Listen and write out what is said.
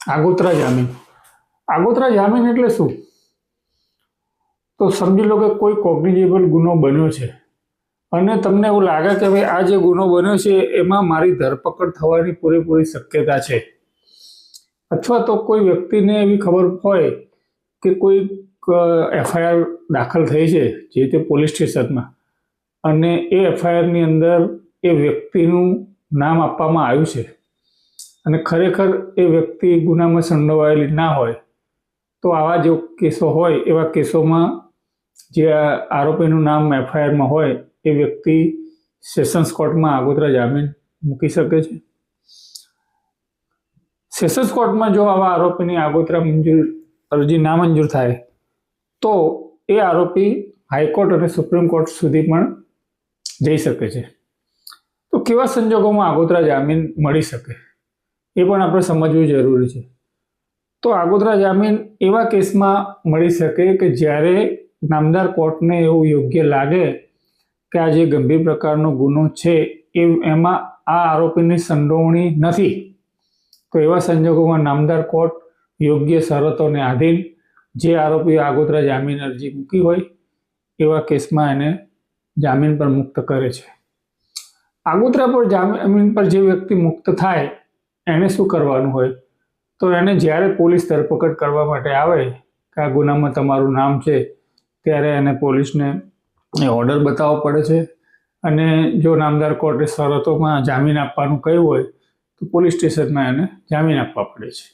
આગોતરા જામીન. આગોતરા જામીન એટલે શું? તો સમજી લો કે કોઈ કોગ્નિઝેબલ ગુનો બન્યો છે અને તમને એવું લાગે કે ભાઈ આ જે ગુનો બન્યો છે એમાં મારી ધરપકડ થવાની પૂરેપૂરી શક્યતા છે, અથવા તો કોઈ વ્યક્તિને એવી ખબર હોય કે કોઈ એફઆઈઆર દાખલ થઈ છે જે તે પોલીસ સ્ટેશનમાં અને એ એફઆઈઆરની અંદર એ વ્યક્તિનું નામ આપવામાં આવ્યું છે અને ખરેખર એ વ્યક્તિ ગુનામાં સંડોવાયેલી ના હોય, તો આવા જે કેસો હોય એવા કેસોમાં જે આરોપીનું નામ એફઆઈઆરમાં હોય એ વ્યક્તિ સેશન્સ કોર્ટમાં આગોતરા જામીન મૂકી શકે છે. સેશન્સ કોર્ટમાં જો આવા આરોપીની આગોતરા અરજી નામંજૂર થાય તો એ આરોપી હાઈકોર્ટ અને સુપ્રીમ કોર્ટ સુધી પણ જઈ શકે છે. તો કેવા સંજોગોમાં આગોતરા જામીન મળી શકે એ પણ આપણે સમજવું જરૂરી છે. તો આગોતરા જામીન એવા કેસમાં મળી શકે કે જ્યારે નામદાર કોર્ટને એવું યોગ્ય લાગે કે આ જે ગંભીર પ્રકારનો ગુનો છે એમાં આ આરોપીની સંડોવણી નથી, તો એવા સંજોગોમાં નામદાર કોર્ટ યોગ્ય શરતોને આધીન જે આરોપીએ આગોતરા જામીન અરજી મૂકી હોય એવા કેસમાં એને જામીન પર મુક્ત કરે છે. આગોતરા પર જામીન પર જે વ્યક્તિ મુક્ત થાય એને શું કરવાનું હોય? તો એને જ્યારે પોલીસ ધરપકડ કરવા માટે આવે કે આ ગુનામાં તમારું નામ છે, ત્યારે એને પોલીસને એ ઓર્ડર બતાવવો પડે છે અને જો નામદાર કોર્ટે શરતોમાં જામીન આપવાનું કહ્યું હોય તો પોલીસ સ્ટેશનમાં એને જામીન આપવા પડે છે.